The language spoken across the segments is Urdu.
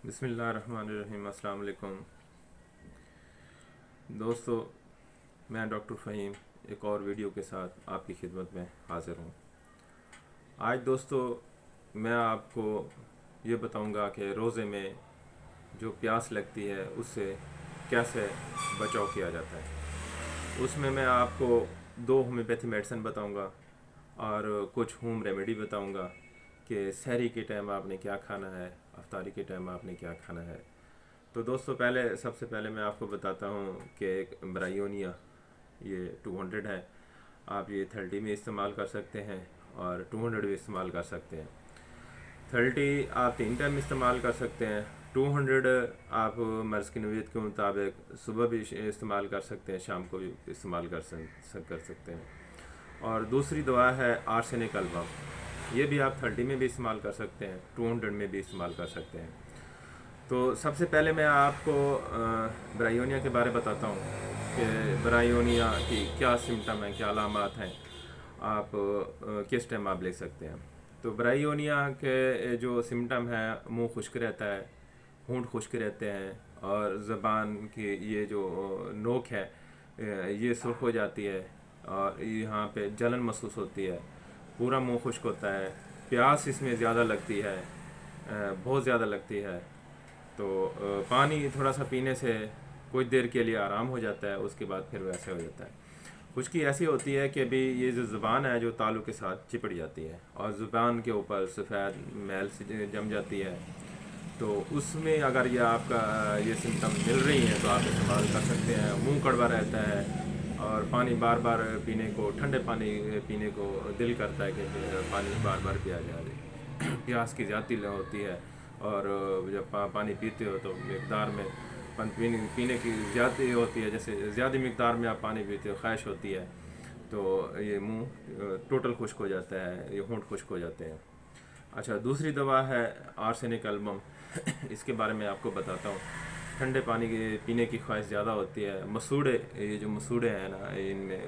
بسم اللہ الرحمن الرحیم۔ السلام علیکم دوستو، میں ڈاکٹر فہیم ایک اور ویڈیو کے ساتھ آپ کی خدمت میں حاضر ہوں۔ آج دوستو میں آپ کو یہ بتاؤں گا کہ روزے میں جو پیاس لگتی ہے اس سے کیسے بچاؤ کیا جاتا ہے۔ اس میں آپ کو 2 ہومیوپیتھی میڈیسن بتاؤں گا اور کچھ ہوم ریمیڈی بتاؤں گا کہ سحری کے ٹائم آپ نے کیا کھانا ہے، افطاری کے ٹائم آپ نے کیا کھانا ہے۔ تو دوستو سب سے پہلے میں آپ کو بتاتا ہوں کہ ایک برائیونیا یہ 200 ہے، آپ یہ 30 میں استعمال کر سکتے ہیں اور 200 بھی استعمال کر سکتے ہیں۔ 30 آپ 3 ٹائم استعمال کر سکتے ہیں، 200 آپ مرض کی نوعیت کے مطابق صبح بھی استعمال کر سکتے ہیں، شام کو بھی استعمال کر سکتے ہیں۔ اور دوسری دوا ہے آرسینک البم، یہ بھی آپ 30 میں بھی استعمال کر سکتے ہیں، 200 میں بھی استعمال کر سکتے ہیں۔ تو سب سے پہلے میں آپ کو برائیونیا کے بارے بتاتا ہوں کہ برائیونیا کی کیا سمٹم ہیں، کیا علامات ہیں، آپ کس ٹائم آپ لے سکتے ہیں۔ تو برائیونیا کے جو سمٹم ہے، منہ خشک رہتا ہے، ہونٹ خشک رہتے ہیں اور زبان کی یہ جو نوک ہے یہ سرخ ہو جاتی ہے اور یہاں پہ جلن محسوس ہوتی ہے، پورا منہ خشک ہوتا ہے، پیاس اس میں زیادہ لگتی ہے، بہت زیادہ لگتی ہے۔ تو پانی تھوڑا سا پینے سے کچھ دیر کے لیے آرام ہو جاتا ہے، اس کے بعد پھر ویسے ہو جاتا ہے۔ خشکی ایسی ہوتی ہے کہ بھی یہ جو زبان ہے جو تالو کے ساتھ چپڑ جاتی ہے اور زبان کے اوپر سفید میل سے جم جاتی ہے۔ تو اس میں اگر یہ آپ کا یہ سمٹم مل رہی ہیں تو آپ استعمال کر سکتے ہیں۔ منہ کڑوا رہتا ہے اور پانی بار بار پینے کو، ٹھنڈے پانی پینے کو دل کرتا ہے کہ پانی بار بار پیا جائے، پیاس کی زیادتی ہوتی ہے اور جب پانی پیتے ہو تو مقدار میں پینے کی زیادتی ہوتی ہے، جیسے زیادہ مقدار میں آپ پانی پیتے ہو، خواہش ہوتی ہے تو یہ منہ ٹوٹل خشک ہو جاتا ہے، یہ ہونٹ خشک ہو جاتے ہیں۔ اچھا، دوسری دوا ہے آرسینک البم، اس کے بارے میں آپ کو بتاتا ہوں۔ ٹھنڈے پانی کے پینے کی خواہش زیادہ ہوتی ہے، مسوڑے، یہ جو مسوڑے ہیں نا ان میں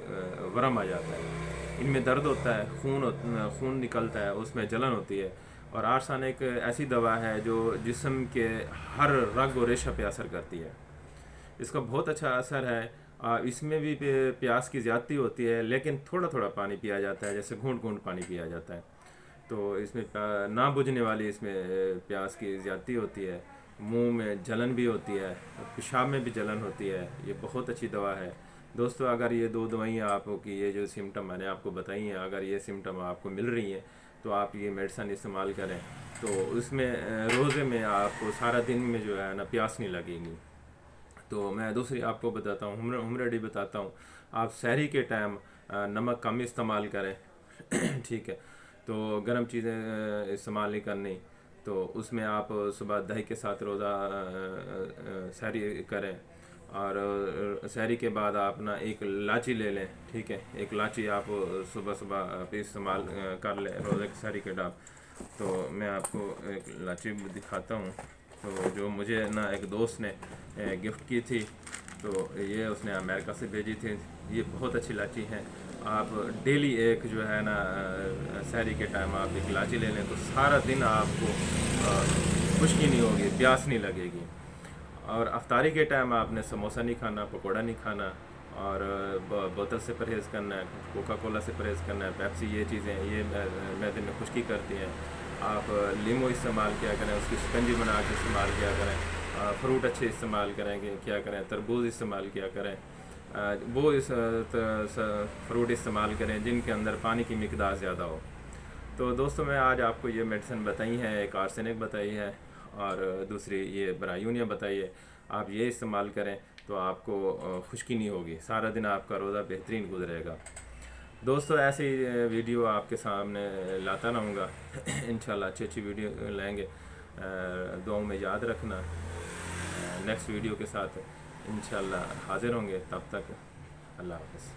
ورم آ جاتا ہے، ان میں درد ہوتا ہے، خون نکلتا ہے، اس میں جلن ہوتی ہے۔ اور آرسینک ایسی دوا ہے جو جسم کے ہر رگ و ریشہ پہ اثر کرتی ہے، اس کا بہت اچھا اثر ہے۔ اس میں بھی پیاس کی زیادتی ہوتی ہے لیکن تھوڑا تھوڑا پانی پیا جاتا ہے، جیسے گھونٹ گھونٹ پانی پیا جاتا ہے۔ تو اس میں نہ بجھنے والی اس میں پیاس کی زیادتی ہوتی ہے، منہ میں جلن بھی ہوتی ہے، پیشاب میں بھی جلن ہوتی ہے۔ یہ بہت اچھی دوا ہے دوستو۔ اگر یہ 2 دوائیاں آپ کی یہ جو سمٹم میں نے آپ کو بتائی ہیں، اگر یہ سمٹم آپ کو مل رہی ہیں تو آپ یہ میڈیسن استعمال کریں، تو اس میں روزے میں آپ کو سارا دن میں جو ہے نا پیاس نہیں لگے گی۔ تو میں دوسری آپ کو بتاتا ہوں، ہوم ریمیڈی بتاتا ہوں۔ آپ سحری کے ٹائم نمک کم استعمال کریں، ٹھیک ہے؟ تو گرم چیزیں استعمال نہیں کرنی۔ تو اس میں آپ صبح دہی کے ساتھ روزہ سحری کریں اور سحری کے بعد آپ نا ایک لاچی لے لیں، ٹھیک ہے؟ ایک لاچی آپ صبح صبح پہ استعمال کر لیں روزے کی سحری کے ٹائم۔ تو میں آپ کو ایک لاچی دکھاتا ہوں، تو جو مجھے نا ایک دوست نے گفٹ کی تھی، تو یہ اس نے امریکہ سے بھیجی تھی۔ یہ بہت اچھی لاچی ہے، آپ ڈیلی ایک جو ہے نا سحری کے ٹائم آپ ایک لاچی لے لیں تو سارا دن آپ کو خشکی نہیں ہوگی، پیاس نہیں لگے گی۔ اور افطاری کے ٹائم آپ نے سموسہ نہیں کھانا، پکوڑا نہیں کھانا اور بوتل سے پرہیز کرنا ہے، کوکا کولا سے پرہیز کرنا ہے، پیپسی، یہ چیزیں یہ معدے میں خشکی کرتی ہیں۔ آپ لیمو استعمال کیا کریں، اس کی شکنجی بنا کے استعمال کیا کریں، فروٹ اچھے استعمال کریں گے، کیا کریں، تربوز استعمال کیا کریں، وہ فروٹ استعمال کریں جن کے اندر پانی کی مقدار زیادہ ہو۔ تو دوستو میں آج آپ کو یہ میڈیسن بتائی ہے، ایک آرسینک بتائی ہے اور دوسری یہ برائیونیا بتائی ہے۔ آپ یہ استعمال کریں تو آپ کو خشکی نہیں ہوگی، سارا دن آپ کا روزہ بہترین گزرے گا۔ دوستو ایسی ویڈیو آپ کے سامنے لاتا رہوں گا، انشاءاللہ اچھی اچھی ویڈیو لائیں گے۔ دعاؤں میں یاد رکھنا، نیکسٹ ویڈیو کے ساتھ انشاءاللہ حاضر ہوں گے، تب تک اللہ حافظ۔